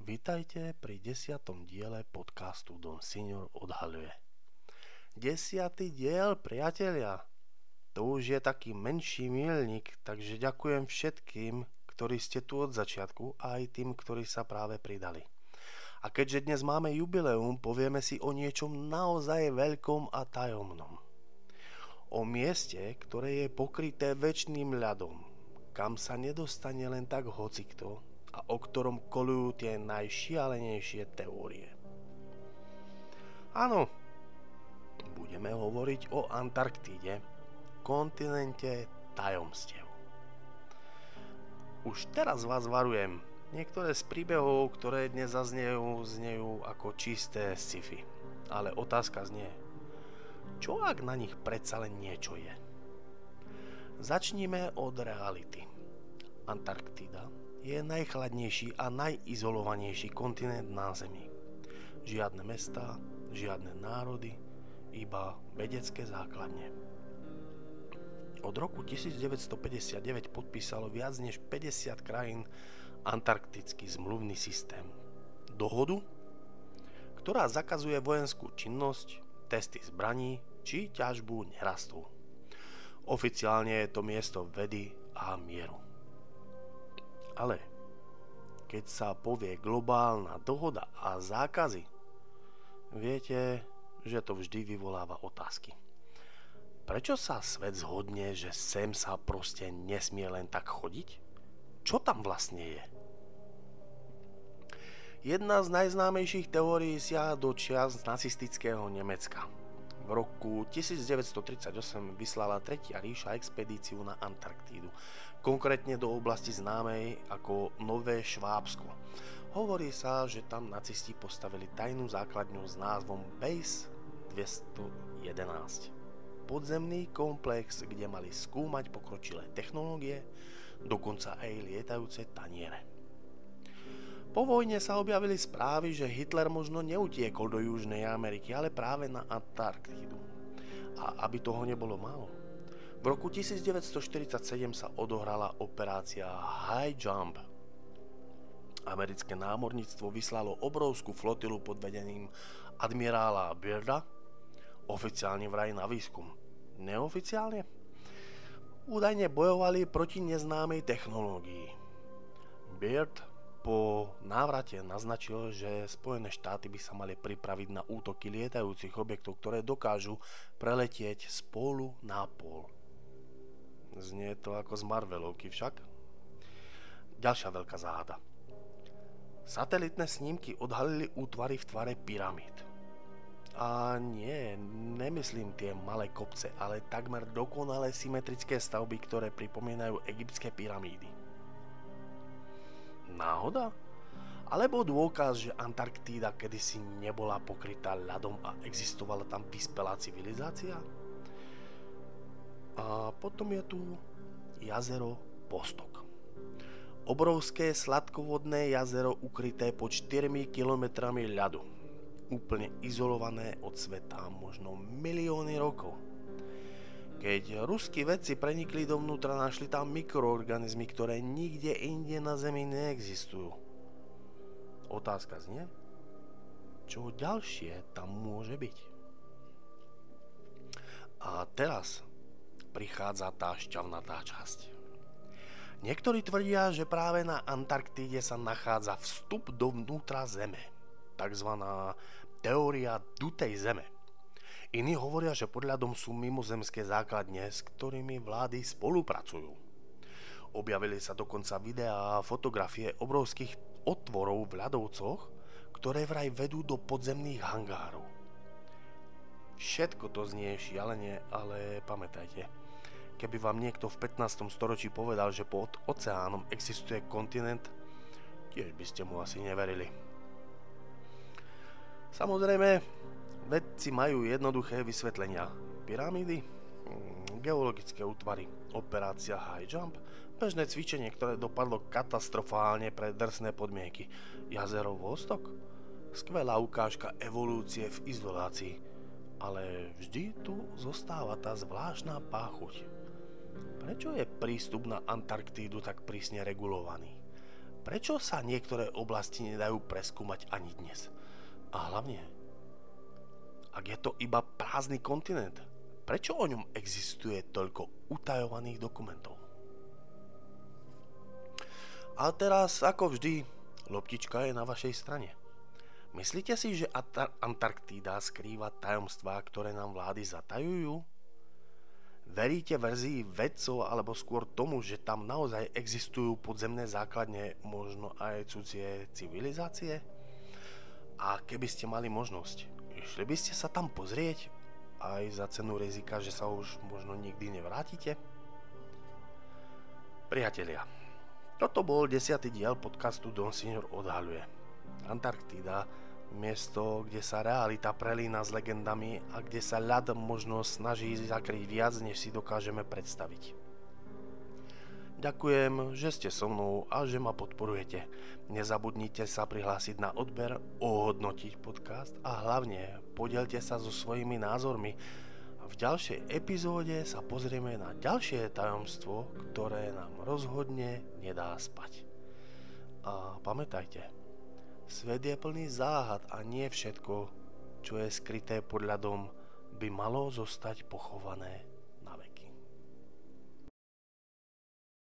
Vítajte pri 10. diele podcastu Don Senior odhaľuje. 10. diel, priatelia. To už je taký menší míľnik, takže ďakujem všetkým, ktorí ste tu od začiatku a aj tým, ktorí sa práve pridali. A keďže dnes máme jubileum, povieme si o niečom naozaj veľkom a tajomnom. O mieste, ktoré je pokryté večným ľadom, kam sa nedostane len tak hocikto, a o ktorom kolujú tie najšialenejšie teórie. Áno, budeme hovoriť o Antarktíde, kontinente tajomstiev. Už teraz vás varujem, niektoré z príbehov, ktoré dnes znejú ako čisté sci-fi. Ale otázka znie, čo ak na nich predsa len niečo je? Začnime od reality. Antarktída je najchladnejší a najizolovanejší kontinent na Zemi. Žiadne mestá, žiadne národy, iba vedecké základne. Od roku 1959 podpísalo viac než 50 krajín antarktický zmluvný systém. Dohodu, ktorá zakazuje vojenskú činnosť, testy zbraní či ťažbu nerastov. Oficiálne je to miesto vedy a mieru. Ale keď sa povie globálna dohoda a zákazy, viete, že to vždy vyvoláva otázky. Prečo sa svet zhodne, že sem sa proste nesmie len tak chodiť? Čo tam vlastne je? Jedna z najznámejších teórií siaha do čias nacistického Nemecka. V roku 1938 vyslala Tretia ríša expedíciu na Antarktídu, konkrétne do oblasti známej ako Nové Švábsko. Hovorí sa, že tam nacisti postavili tajnú základňu s názvom Base 211. Podzemný komplex, kde mali skúmať pokročilé technológie, dokonca aj lietajúce taniere. Po vojne sa objavili správy, že Hitler možno neutiekol do Južnej Ameriky, ale práve na Antarktídu. A aby toho nebolo málo, v roku 1947 sa odohrala operácia High Jump. Americké námorníctvo vyslalo obrovskú flotilu pod vedením admirála Bearda, oficiálne vraj na výskum. Neoficiálne? Údajne bojovali proti neznámej technológii. Beard po návrate naznačil, že Spojené štáty by sa mali pripraviť na útoky lietajúcich objektov, ktoré dokážu preletieť z pólu na pól. Znie to ako z Marvelovky však. Ďalšia veľká záhada. Satelitné snímky odhalili útvary v tvare pyramíd. A nie, nemyslím tie malé kopce, ale takmer dokonale symetrické stavby, ktoré pripomínajú egyptské pyramídy. Náhoda? Alebo dôkaz, že Antarktída kedysi nebola pokrytá ľadom a existovala tam vyspelá civilizácia? A potom je tu jazero Vostok. Obrovské sladkovodné jazero ukryté pod 4 kilometrami ľadu. Úplne izolované od sveta možno milióny rokov. Keď ruskí vedci prenikli dovnútra, našli tam mikroorganizmy, ktoré nikde inde na Zemi neexistujú. Otázka znie, čo ďalšie tam môže byť? A teraz prichádza tá šťavnatá časť. Niektorí tvrdia, že práve na Antarktíde sa nachádza vstup dovnútra Zeme, takzvaná teória dutej Zeme. Iní hovoria, že pod ľadom sú mimozemské základne, s ktorými vlády spolupracujú. Objavili sa dokonca videá a fotografie obrovských otvorov v ľadovcoch, ktoré vraj vedú do podzemných hangárov. Všetko to znie šialene, ale pamätajte, keby vám niekto v 15. storočí povedal, že pod oceánom existuje kontinent, tiež by ste mu asi neverili. Samozrejme, vedci majú jednoduché vysvetlenia. Pyramídy, geologické útvary, operácia High Jump, bežné cvičenie, ktoré dopadlo katastrofálne pre drsné podmienky. Jazero Vostok, skvelá ukážka evolúcie v izolácii. Ale vždy tu zostáva tá zvláštna páchuť. Prečo je prístup na Antarktídu tak prísne regulovaný? Prečo sa niektoré oblasti nedajú preskúmať ani dnes? A hlavne, ak je to iba prázdny kontinent, prečo o ňom existuje toľko utajovaných dokumentov? A teraz, ako vždy, loptička je na vašej strane. Myslíte si, že Antarktída skrýva tajomstvá, ktoré nám vlády zatajujú? Veríte verzii vedcov alebo skôr tomu, že tam naozaj existujú podzemné základne, možno aj cudzie civilizácie? A keby ste mali možnosť, išli by ste sa tam pozrieť? Aj za cenu rizika, že sa už možno nikdy nevrátite? Priatelia, toto bol 10. diel podcastu Don Senior odhaľuje. Antarktída, miesto, kde sa realita prelína s legendami a kde sa ľad možno snaží zakryť viac, než si dokážeme predstaviť. Ďakujem, že ste so mnou a že ma podporujete. Nezabudnite sa prihlásiť na odber, ohodnotiť podcast a hlavne podielte sa so svojimi názormi. V ďalšej epizóde sa pozrieme na ďalšie tajomstvo, ktoré nám rozhodne nedá spať. A pamätajte, svet je plný záhad a nie všetko, čo je skryté pod ľadom, by malo zostať pochované.